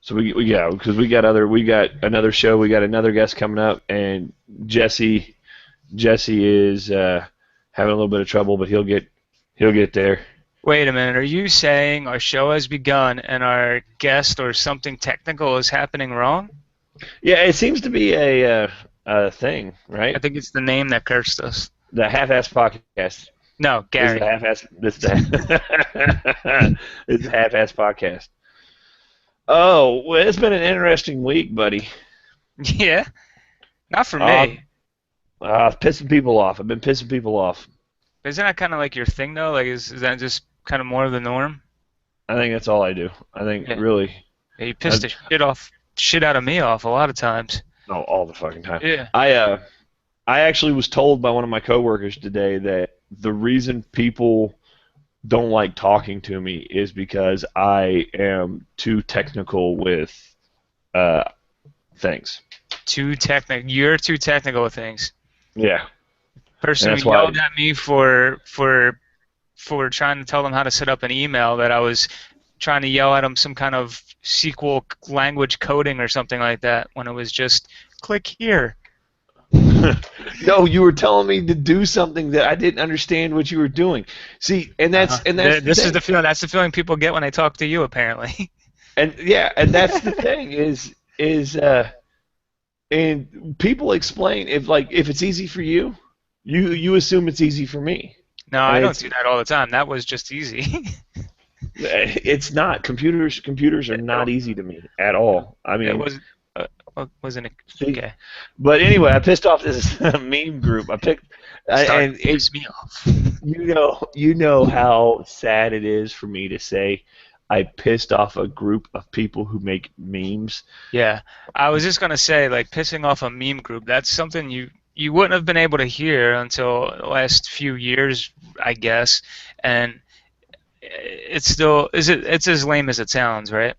So because we got another show, we got another guest coming up, and Jesse is having a little bit of trouble, but he'll get there. Wait a minute. Are you saying our show has begun and our guest or something technical is happening wrong? Yeah, it seems to be a thing, I right? think it's the name that cursed us. The half-ass podcast. No, This is the Gary. half-ass. This is the, this is the half-ass podcast. Oh, well, it's been an interesting week, buddy. Yeah, not for Uh, me. pissing people off. I've been pissing people off. Isn't that kind of like your thing though? Like, is that just kind of more of the norm? I think that's all I do. I think Yeah. really, Yeah, you I, pissed the shit out of me off a lot of times. no, all the fucking time. Yeah. I actually was told by one of my coworkers today that the reason people don't like talking to me is because I am too technical with uh, things. Too technical. You're too technical with things. Yeah, and Person that's who why. yelled at me for trying to tell them how to set up an email that I was trying to yell at them some kind of SQL language coding or something like that when it was just click here. No, you were telling me to do something that I didn't understand what you were doing. See, and that's the This is thing. the feeling. That's the feeling people get when they talk to you, apparently. And yeah, and that's the thing is and people explain if it's easy for you, you assume it's easy for me. No, And I don't do that all the time. That was just easy. it's not. Computers are not easy to me at all. I It mean, was wasn't it? see, Okay. but anyway, I pissed off this meme group. Starting And to piss me off. you know how sad it is for me to say I pissed off a group of people who make memes. Yeah, I was just gonna say, like, pissing off a meme group. That's something you wouldn't have been able to hear until the last few years, I guess. And it's still it's as lame as it sounds, right?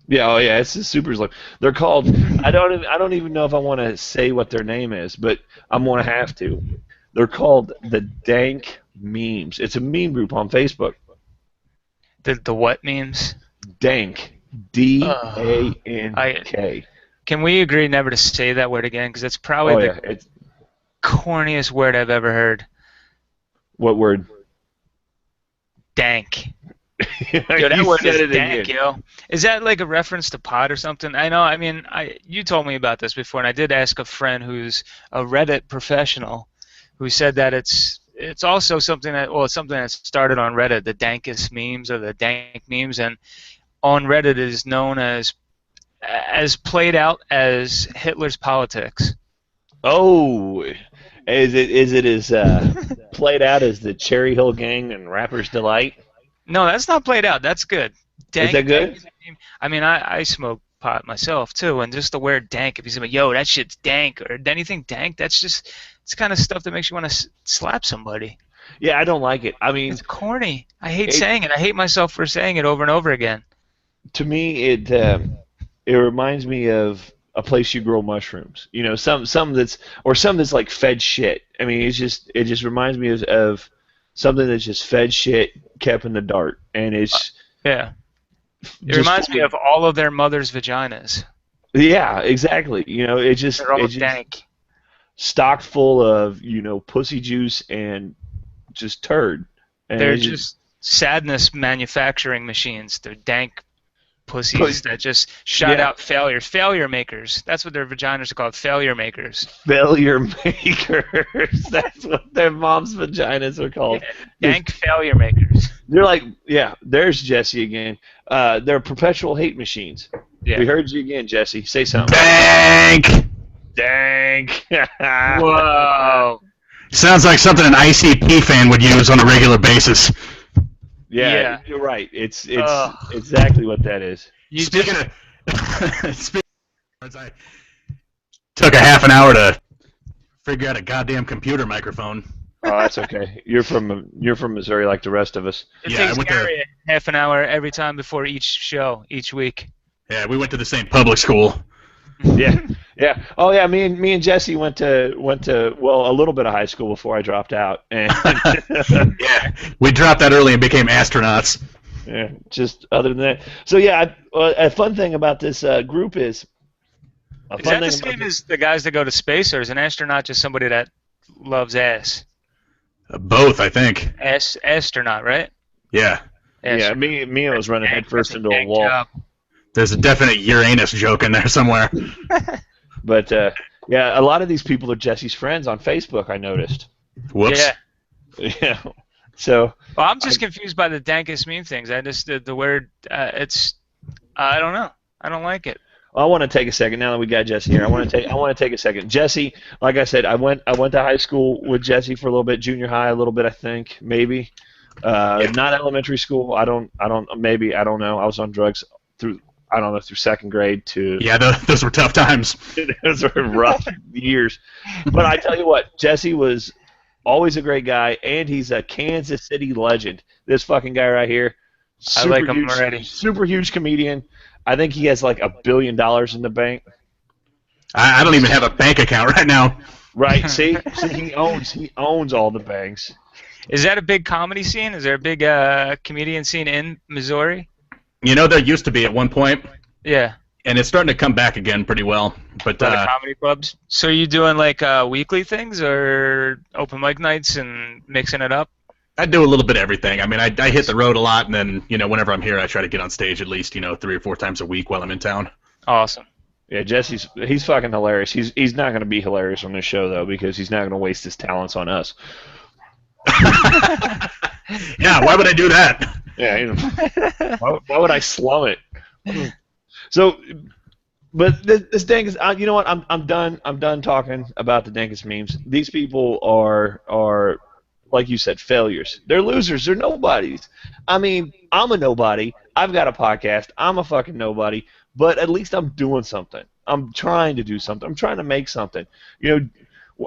Yeah, oh yeah, it's just super slim. They're called. I don't even know if I want to say what their name is, but I'm gonna have to. They're called the Dank Memes. It's a meme group on Facebook. The what memes? Dank, I Dank. can we agree never to say that word again? Because it's probably Oh the yeah, it's corniest word I've ever heard. what word? Dank. Yo, that You word said is it dank, again. yo. Is that like a reference to pot or something? I know. I mean, you told me about this before, and I did ask a friend who's a Reddit professional, who said that it's also something that it's something that started on Reddit, the dankest memes or the dank memes, and on Reddit is known as played out as Hitler's politics. Oh, is it as played out as the Cherry Hill Gang and Rapper's Delight? No, that's not played out. That's good. Is that Dank good? is a meme. I mean, I smoke pot myself too, and just the word dank. If you say, "Yo, that shit's dank," or anything dank, that's just it's kind of stuff that makes you want to slap somebody. Yeah, I don't like it. I mean, It's corny. I hate it saying it. I hate myself for saying it over and over again. to me it reminds me of a place you grow mushrooms. You know, some that's like fed shit. I mean, it just reminds me of something that's just fed shit kept in the dark, and it's Yeah. It just reminds me of all of their mothers' vaginas. yeah, exactly. You know, They're all it's just dank. stocked full of pussy juice and just turd, and They're it's just just sadness manufacturing machines. They're dank put pussies that just shut yeah out failures. Failure makers. That's what their vaginas are called. Failure makers. failure makers. That's what their mom's vaginas are Yeah. called. Dank failure makers. They're like, yeah, there's Jesse again. They're perpetual hate machines. Yeah. We heard you again, Jesse. Say something. Bank! Dang. Whoa. Sounds like something an ICP fan would use on a regular basis. Yeah, Yeah. you're right. It's Ugh. exactly what that is. You Speaking just of, speaking of, I took a half an hour to figure out a goddamn computer microphone. Oh, that's okay. You're from Missouri like the rest of us. it Yeah, I takes went to Gary half an hour every time before each show, each week. yeah, we went to the same public school. Yeah, yeah. Oh yeah, me and Jesse went to well a little bit of high school before I dropped out, and Yeah, we dropped that early and became astronauts. Yeah, just other than that. So yeah, a fun thing about this group is Is that the same as the guys that go to space, or is an astronaut just somebody that loves ass? Both, I think. Astronaut, right? Yeah. Yeah, Mia was running headfirst into a wall. Job. There's a definite Uranus joke in there somewhere. But yeah, a lot of these people are Jesse's friends on Facebook. I noticed. Whoops. Yeah. Yeah. So. Well, I'm just confused by the dankest meme things. I just the word. It's. I don't know. I don't like it. I want to take a second now that we got Jesse here. I want to take a second. Jesse, like I said, I went to high school with Jesse for a little bit, junior high a little bit, I think, maybe. Not elementary school. I don't know. I was on drugs through second grade to. Yeah, those were tough times. Those were rough years. But I tell you what, Jesse was always a great guy, and he's a Kansas City legend. This fucking guy right here. I like him already. Super huge comedian. I think he has like $1 billion in the bank. I don't even have a bank account right now. Right. See, he owns all the banks. Is that a big comedy scene? Is there a big comedian scene in Missouri? You know, there used to be at one point. Yeah. And it's starting to come back again pretty well. But a lot of comedy clubs. So are you doing like weekly things or open mic nights and mixing it up? I do a little bit of everything. I mean, I hit the road a lot, and then, whenever I'm here, I try to get on stage at least, 3 or 4 times a week while I'm in town. Awesome. Yeah, he's fucking hilarious. He's not going to be hilarious on this show, though, because he's not going to waste his talents on us. Yeah, why would I do that? Yeah, why would I slum it? So, but this dankest, you know what? I'm done talking about the dankest memes. These people are like you said, failures. They're losers. They're nobodies. I mean, I'm a nobody. I've got a podcast. I'm a fucking nobody. But at least I'm doing something. I'm trying to do something. I'm trying to make something.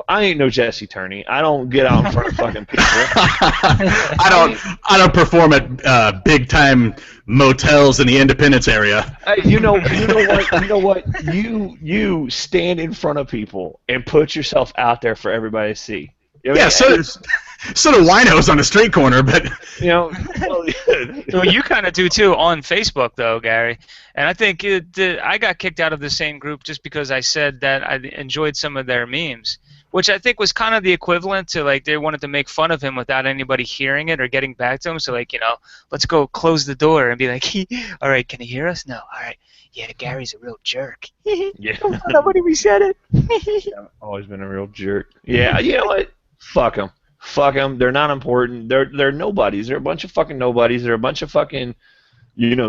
I ain't no Jesse Turney. I don't get out in front of fucking people. I don't perform at big time motels in the Independence area. You know what? You stand in front of people and put yourself out there for everybody to see. Yeah, so do winos on the street corner, but well, you kind of do too on Facebook, though, Gary. And I think I got kicked out of the same group just because I said that I enjoyed some of their memes, which I think was kind of the equivalent to like they wanted to make fun of him without anybody hearing it or getting back to him. So like let's go close the door and be like, all right, can he hear us? No, all right. Yeah, Gary's a real jerk. Yeah, nobody we said it. I've always been a real jerk. Yeah, you know what? Fuck them. Fuck them. They're not important. They're nobodies. They're a bunch of fucking nobodies. They're a bunch of fucking,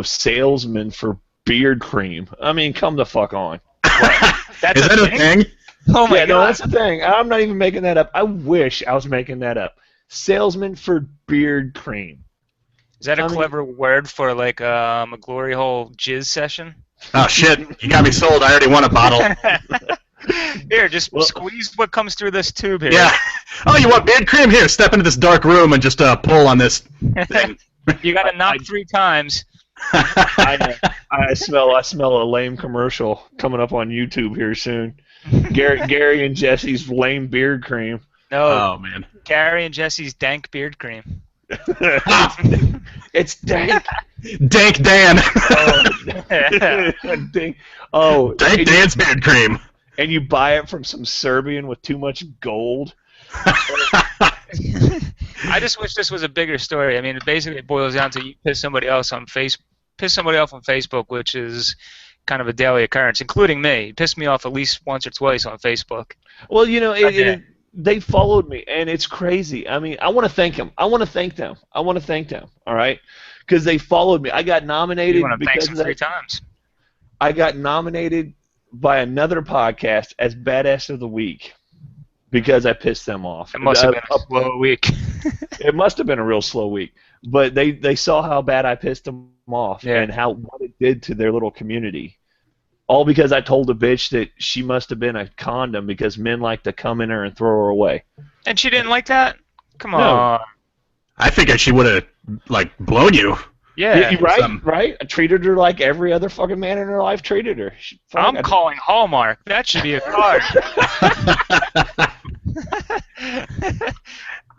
salesmen for beard cream. I mean, come the fuck on. That's Is that a thing? Oh my God. No, that's the thing. I'm not even making that up. I wish I was making that up. Salesman for beard cream. Is that a clever word for like a glory hole jizz session? Oh shit! You got me sold. I already won a bottle. Here, just squeeze what comes through this tube here. Yeah. Oh, you want beard cream? Here, step into this dark room and just pull on this thing. You got to knock 3 times. I smell a lame commercial coming up on YouTube here soon. Gary and Jesse's lame beard cream. No. Oh man. Gary and Jesse's dank beard cream. It's dank. Dank Dan. Dank Dan's beard cream. And you buy it from some Serbian with too much gold. I just wish this was a bigger story. I mean, basically it boils down to you piss somebody off on Facebook, which is kind of a daily occurrence, including me. It pissed me off at least once or twice on Facebook. Well, they followed me, and it's crazy. I mean, I want to thank them. All right? Because they followed me. I got nominated. You want to thank them 3 times. I got nominated by another podcast as Badass of the Week because I pissed them off. It must have been a slow week. It must have been a real slow week. But they saw how bad I pissed them off and what it did to their little community. All because I told a bitch that she must have been a condom because men like to come in her and throw her away. And she didn't like that? Come on. I figured she would have, blown you. Yeah. Right? I treated her like every other fucking man in her life treated her. I'm calling Hallmark. That should be a card.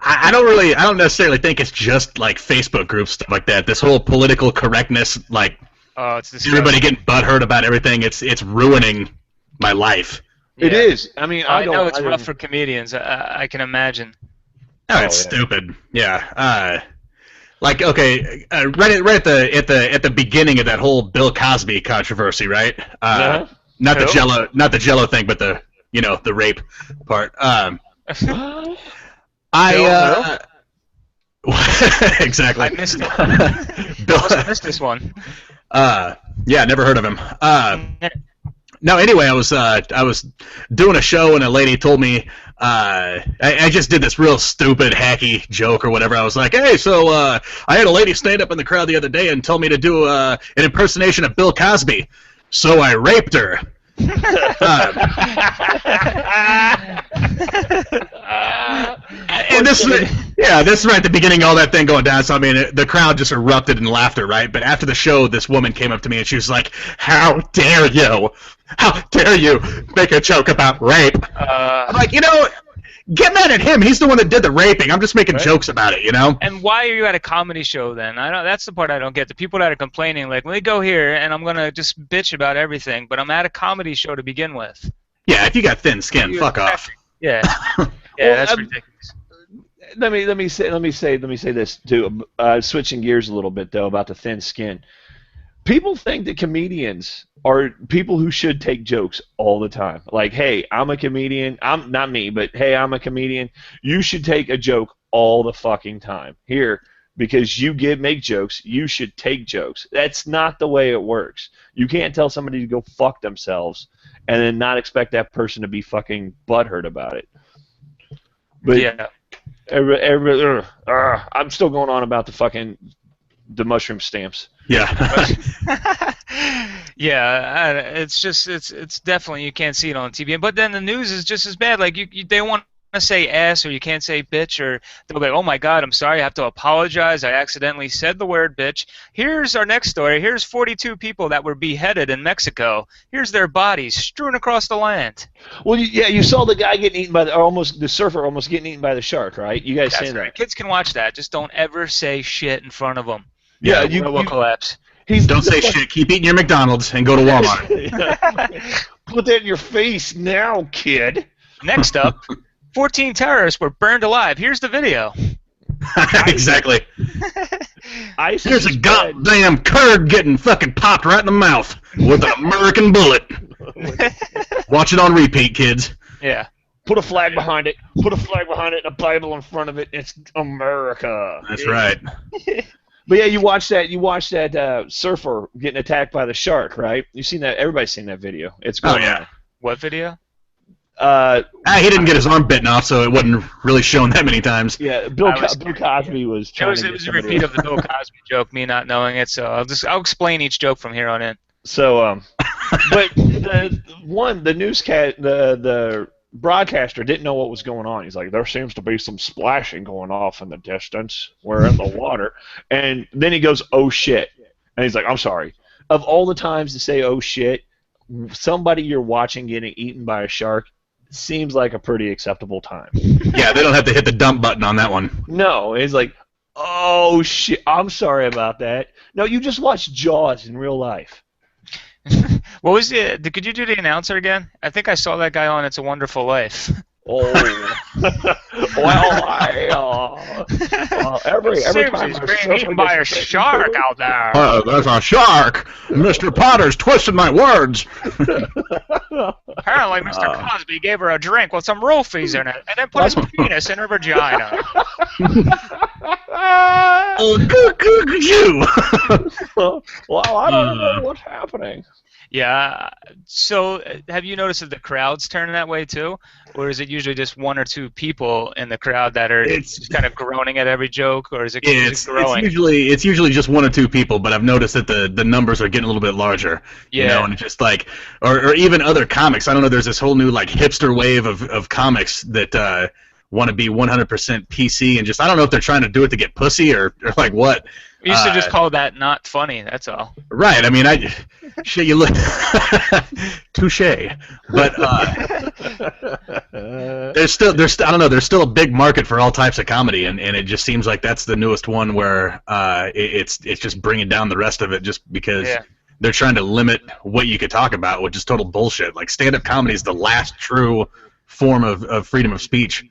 I don't necessarily think it's just like Facebook groups, stuff like that. This whole political correctness, like it's disgusting. everybody getting butthurt about everything, it's ruining my life. It is. I mean, I know it's rough for comedians. I can imagine. Oh, it's stupid. Yeah. Like, okay, right at the beginning of that whole Bill Cosby controversy, right? Not the Jello thing, but the rape part. Exactly. I missed it. Bill, I missed this one. Yeah, never heard of him. No, anyway, I was doing a show and a lady told me I just did this real stupid hacky joke or whatever. I was like, hey, so I had a lady stand up in the crowd the other day and tell me to do an impersonation of Bill Cosby, so I raped her. And this is right at the beginning of all that thing going down. So I mean, the crowd just erupted in laughter, right? But after the show, this woman came up to me and she was like, "How dare you? How dare you make a joke about rape?" I'm like, get mad at him. He's the one that did the raping. I'm just making jokes about it, And why are you at a comedy show then? I don't. That's the part I don't get. The people that are complaining, like, let me go here and I'm gonna just bitch about everything, but I'm at a comedy show to begin with. Yeah, if you got thin skin, fuck off. Yeah, that's ridiculous. Let me say this too. Switching gears a little bit though about the thin skin. People think that comedians are people who should take jokes all the time. Like, hey, I'm a comedian. I'm not me, but hey, I'm a comedian. You should take a joke all the fucking time. Here, because you make jokes, you should take jokes. That's not the way it works. You can't tell somebody to go fuck themselves and then not expect that person to be fucking butthurt about it. But yeah. I'm still going on about the mushroom stamps. Yeah. Yeah, it's definitely, you can't see it on TV. But then the news is just as bad. Like they want to say ass, or you can't say bitch, or they'll be like, oh my god, I'm sorry, I have to apologize, I accidentally said the word bitch. Here's our next story. Here's 42 people that were beheaded in Mexico. Here's their bodies strewn across the land. Well, you saw the guy getting eaten the surfer almost getting eaten by the shark, right? You guys saying that? Kids can watch that. Just don't ever say shit in front of them. Yeah, you will collapse. Don't say shit. Keep eating your McDonald's and go to Walmart. Put that in your face now, kid. Next up, 14 terrorists were burned alive. Here's the video. Exactly. Here's a goddamn Kurd getting fucking popped right in the mouth with an American bullet. Watch it on repeat, kids. Yeah. Put a flag behind it. Put a flag behind it and a Bible in front of it. It's America. That's right. But yeah, you watch that surfer getting attacked by the shark, right? You've seen that. Everybody's seen that video. It's going on. What video? He didn't get his arm bitten off, so it wasn't really shown that many times. Yeah, Bill Cosby was trying it was a repeat of the Bill Cosby joke, me not knowing it, so I'll explain each joke from here on in. So, but the newscast, the broadcaster didn't know what was going on. He's like, there seems to be some splashing going off in the distance. We're in the water. And then he goes, oh shit. And he's like, I'm sorry. Of all the times to say oh shit, somebody you're watching getting eaten by a shark seems like a pretty acceptable time. Yeah, they don't have to hit the dump button on that one. No, he's like, oh shit, I'm sorry about that. No, you just watched Jaws in real life. What was could you do the announcer again? I think I saw that guy on It's a Wonderful Life. Oh, well, every time he's being eaten by a shark out there. There's a shark. Mr. Potter's twisted my words. Apparently, Mr. Cosby gave her a drink with some roofies in it, and then put his penis in her vagina. Well, I don't know what's happening. Yeah. So, have you noticed that the crowd's turning that way too, or is it usually just one or two people in the crowd that are just kind of groaning at every joke, or is it growing? It's usually just one or two people, but I've noticed that the numbers are getting a little bit larger. Yeah. You know, and it's just like, or even other comics. I don't know. There's this whole new like hipster wave of comics that want to be 100% PC and just I don't know if they're trying to do it to get pussy or like what. We used to just call that not funny. That's all. Right. I mean, Shit, you look. Touche. But there's I don't know. There's still a big market for all types of comedy, and it just seems like that's the newest one where it's just bringing down the rest of it just because they're trying to limit what you could talk about, which is total bullshit. Like stand-up comedy is the last true form of freedom of speech.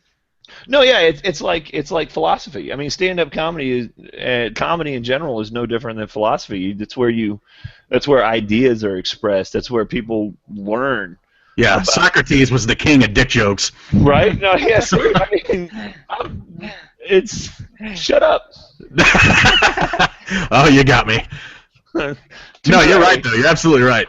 No, yeah, it's like philosophy. I mean, stand-up comedy comedy in general is no different than philosophy. That's where ideas are expressed. That's where people learn. Yeah, Socrates was the king of dick jokes. Right? No, yes. I mean, it's shut up. Oh, you got me. No, you're right though. You're absolutely right.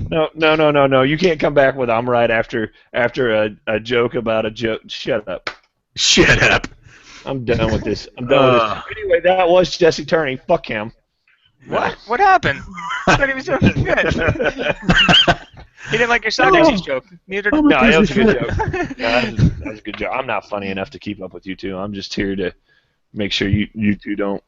No. You can't come back with "I'm right" after a joke about a joke. Shut up. Shut up. I'm done with this. Anyway, that was Jesse Turney. Fuck him. What? What happened? I thought he was doing good. He didn't like your Socrates joke. Neither did No, that was a good joke. That was a good joke. I'm not funny enough to keep up with you two. I'm just here to make sure you two don't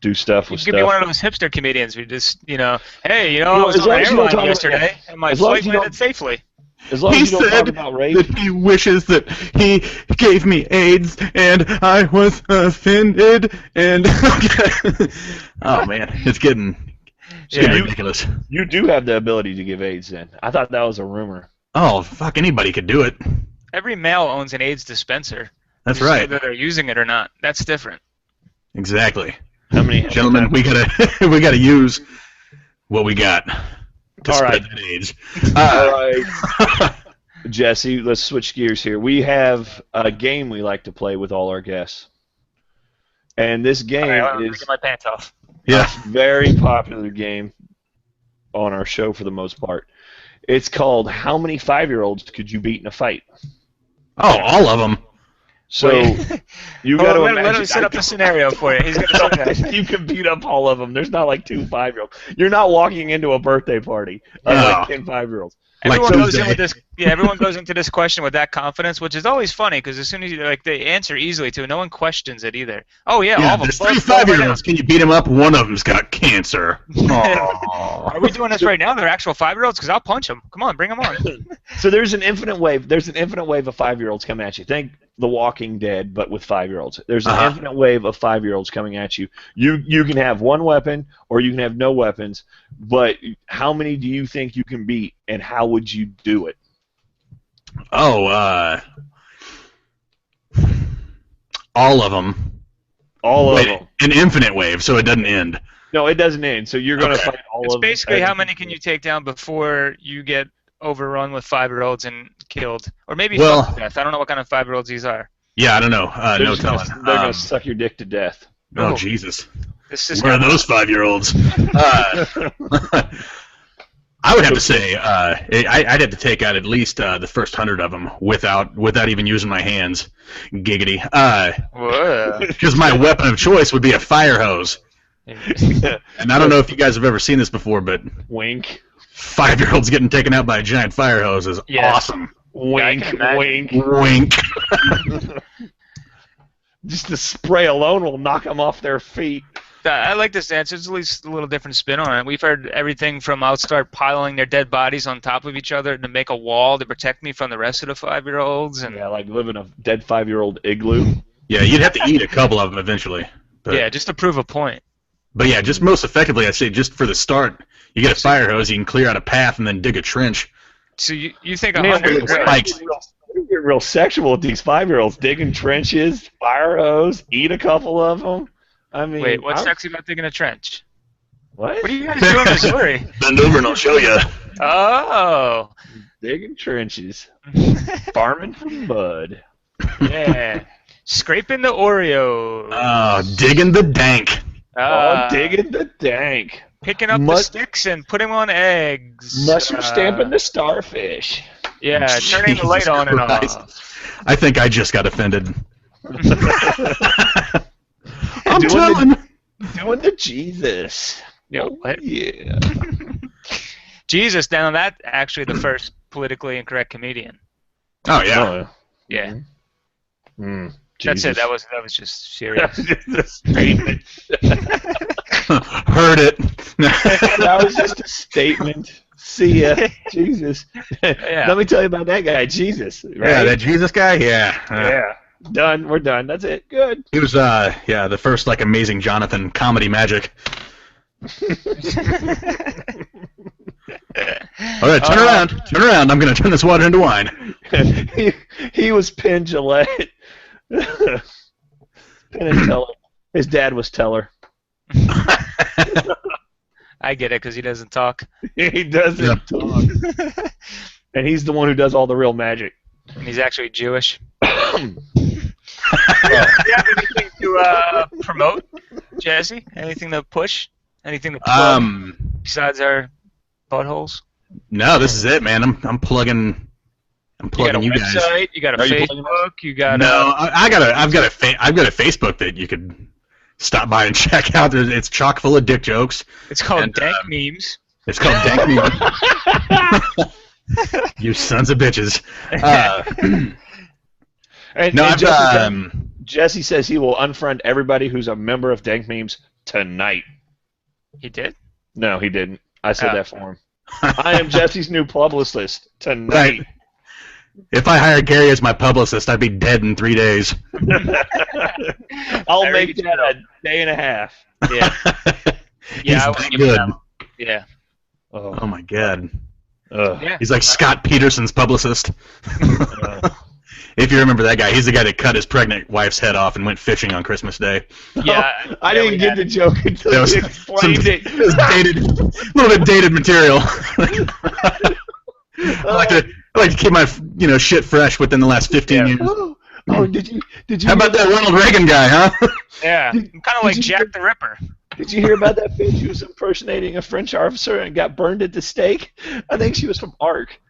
do stuff with you stuff. could be one of those hipster comedians who just, hey, I was on an airline yesterday, and my flight landed safely. As long as you don't talk about rape. That he wishes that he gave me AIDS, and I was offended, and... Oh, man, it's getting ridiculous. You do have the ability to give AIDS, then. I thought that was a rumor. Oh, fuck, anybody could do it. Every male owns an AIDS dispenser. That's right. Whether they're using it or not. That's different. Exactly. How many Gentlemen, we gotta use what we got to spread that AIDS. All right. Jesse, let's switch gears here. We have a game we like to play with all our guests. And this game is get my pants off. Yeah. a very popular game on our show for the most part. It's called How Many 5-Year-Olds Could You Beat in a Fight? Oh, all of them. So you got to imagine. Let him set up a scenario for you. He's going to say that. You can beat up all of them. There's not like 2 5-year-olds. You're not walking into a birthday party of like 10 5-year-olds. Everyone goes in with this. Yeah, everyone goes into this question with that confidence, which is always funny because as soon as they answer easily to it, no one questions it either. Oh yeah, all of them. There's 3 5-year-olds. Can you beat them up? One of them's got cancer. Are we doing this right now? They're actual 5-year-olds because I'll punch them. Come on, bring them on. So there's an infinite wave. There's an infinite wave of 5-year-olds coming at you. Think The Walking Dead, but with 5-year-olds. There's an infinite wave of 5-year-olds coming at you. You can have one weapon or you can have no weapons, but how many do you think you can beat, and how would you do it? Oh, all of them. All of them. An infinite wave, so it doesn't end. No, it doesn't end. So you're going to fight all It's of them. basically how many can you take down before you get overrun with 5-year-olds and killed, or maybe fucked to death. I don't know what kind of 5-year-olds these are. Yeah, I don't know. No telling. They're going to suck your dick to death. Oh, Jesus. Where are those 5-year-olds? I would have to say I'd have to take out at least the first 100 of them without even using my hands. Giggity. Because my weapon of choice would be a fire hose. And I don't know if you guys have ever seen this before, but wink. 5-year-olds getting taken out by a giant fire hose is awesome. Wink, wink, wink. Just the spray alone will knock them off their feet. I like this answer. It's at least a little different spin on it. We've heard everything from I'll start piling their dead bodies on top of each other to make a wall to protect me from the rest of the 5-year-olds. And yeah, like live in a dead 5-year-old igloo. Yeah, you'd have to eat a couple of them eventually. But, yeah, just to prove a point. But yeah, just most effectively, I'd say just for the start, you get a fire hose, you can clear out a path, and then dig a trench. So you think 100 spikes. You get real sexual with these 5-year-olds, digging trenches, fire hose, eat a couple of them. I mean, wait, what's sexy about digging a trench? What? What are you guys doing in Missouri? Bend over and I'll show you. Oh. Digging trenches. Farming for mud. Yeah. Scraping the Oreos. Oh, digging the dank. Digging the dank. Picking up the sticks and putting them on eggs. Mushroom stamping the starfish. Yeah, turning the light on and off. I think I just got offended. I'm doing the Jesus. What? Yeah. Jesus, now that's actually the first politically incorrect comedian. Oh yeah. Yeah. Mm, that's it. That was just serious. Just a statement. Heard it. That was just a statement. See ya. Jesus. Yeah. Let me tell you about that guy, Jesus. Right? Yeah, that Jesus guy. Yeah. Yeah. Done. We're done. That's it. Good. He was the first like Amazing Jonathan comedy magic. All right, turn around. Turn around. I'm gonna turn this water into wine. he was Penn Jillette. Penn and Teller. His dad was Teller. I get it because he doesn't talk. He doesn't talk. And he's the one who does all the real magic. And he's actually Jewish. Do you have anything to promote, Jesse? Anything to push? Anything to plug besides our buttholes? No, this is it, man. I'm plugging. I'm plugging you guys. Website, you got a Facebook, you got no. I've got a Facebook that you could stop by and check out. It's chock full of dick jokes. It's called Dank Memes. It's called Dank Memes. You sons of bitches. Jesse says he will unfriend everybody who's a member of Dank Memes tonight. He did? No, he didn't. I said that for him. I am Jesse's new publicist tonight. Right. If I hired Gary as my publicist, I'd be dead in 3 days. I'll make that a day and a half. Yeah. Yeah, he's that good. Yeah. Oh my god. Yeah. He's like Scott Peterson's publicist. If you remember that guy, he's the guy that cut his pregnant wife's head off and went fishing on Christmas Day. Yeah, I didn't get the joke until you explained it. It was dated, a little bit dated material. I like to keep my shit fresh within the last 15 years. Oh, did you? How about that Ronald Reagan guy, huh? Yeah, kind of like Jack the Ripper. Did you hear about that bitch who was impersonating a French officer and got burned at the stake? I think she was from ARC.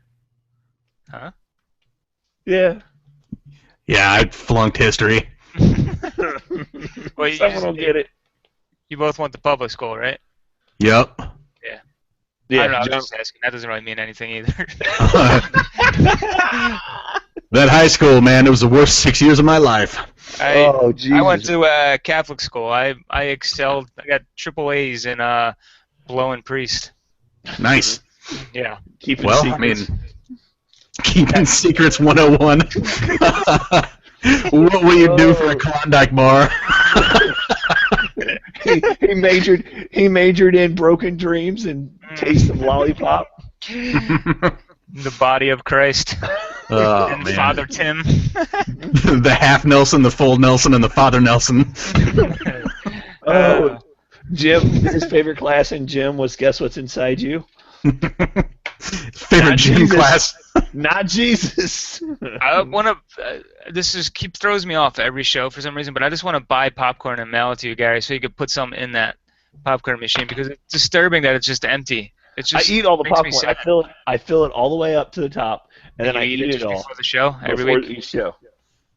Huh? Yeah. Yeah, I flunked history. Well, Someone will get it. You both went to public school, right? Yep. Yeah. Yeah. I don't know, I was just asking. That doesn't really mean anything either. That high school, man, it was the worst 6 years of my life. Oh, Jesus. I went to Catholic school. I excelled. I got triple A's in blowing priest. Nice. Yeah. Keeping secrets. I mean, keeping secrets 101. What will you do for a Klondike bar? he majored in broken dreams and taste of lollipop. The body of Christ. Oh, and man. Father Tim. The half Nelson, the full Nelson, and the Father Nelson. Jim, his favorite class in gym was Guess What's Inside You? Favorite gym class? Not Jesus. I want to. Throws me off every show for some reason, but I just want to buy popcorn and mail it to you, Gary, so you could put some in that popcorn machine because it's disturbing that it's just empty. It's just, I eat all the makes me popcorn. sad. I fill it all the way up to the top, and then I eat it all before the show every before week. each show.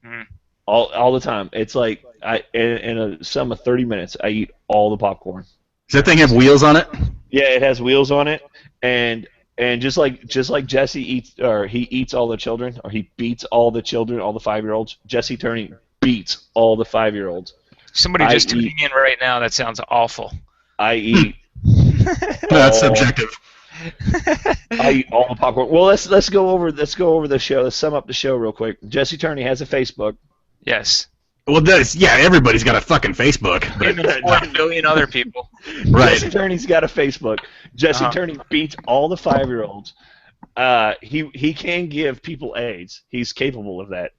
Mm. All the time. It's like in a sum of 30 minutes, I eat all the popcorn. Does that thing have wheels on it? Yeah, it has wheels on it, and just like Jesse eats, or he eats all the children, or he beats all the children, all the 5-year-olds. Jesse Turney beats all the 5-year-olds. Somebody just tuning in right now. That sounds awful. I eat. That's subjective. I eat all the popcorn. Well, let's go over the show. Let's sum up the show real quick. Jesse Turney has a Facebook. Yes. Well, everybody's got a fucking Facebook. Him and 4 billion other people. Right. Jesse Turney's got a Facebook. Jesse Turney beats all the 5-year-olds. He can give people AIDS. He's capable of that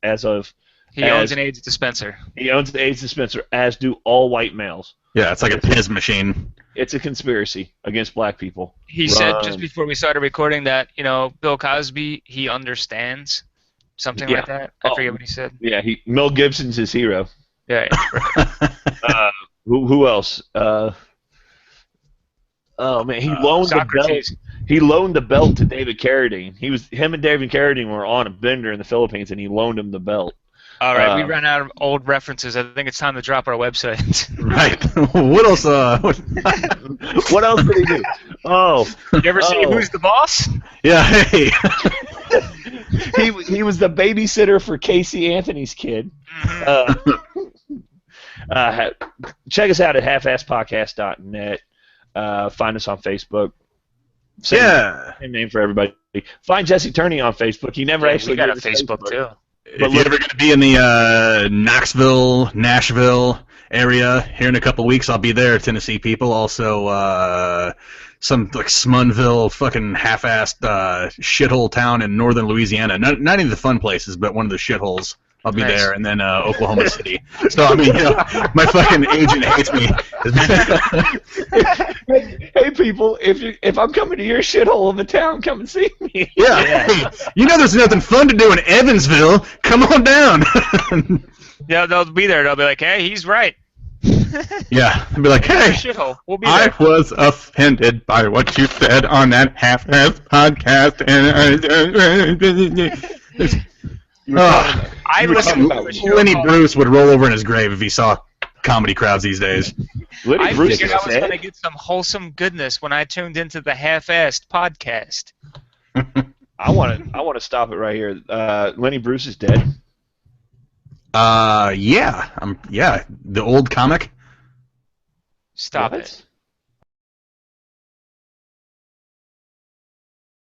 He owns an AIDS dispenser. He owns an AIDS dispenser, as do all white males. Yeah, it's like a piss machine. It's a conspiracy against black people. He said just before we started recording that, Bill Cosby, he understands. Something like that. I forget what he said. Yeah, Mel Gibson's his hero. Yeah. Who else? Oh man, he loaned the belt. He loaned the belt to David Carradine. Him and David Carradine were on a bender in the Philippines, and he loaned him the belt. All right, we ran out of old references. I think it's time to drop our website. Right. What else? What else did he do? Oh, you ever see Who's the Boss? Yeah. Hey. he was the babysitter for Casey Anthony's kid. Check us out at halfassedpodcast.net. Find us on Facebook. Same name for everybody. Find Jesse Turney on Facebook. He never actually we got a gave us Facebook too. If you're ever going to be in the Knoxville, Nashville area here in a couple weeks, I'll be there, Tennessee people. Also, some like Smunville, fucking half-assed shithole town in northern Louisiana. Not any of the fun places, but one of the shitholes. I'll be there, and then Oklahoma City. So I mean, my fucking agent hates me. Hey people, if I'm coming to your shithole of a town, come and see me. Yeah. Hey, there's nothing fun to do in Evansville. Come on down. Yeah, they'll be there. They'll be like, hey, he's right. Yeah, they'll be like, hey, shithole. We'll be there. I was offended by what you said on that half-assed podcast, I listen to the show. Lenny Bruce would roll over in his grave if he saw comedy crowds these days. I figured I was going to get some wholesome goodness when I tuned into the Half-Assed podcast. I want to stop it right here. Lenny Bruce is dead. Yeah, the old comic. Stop it.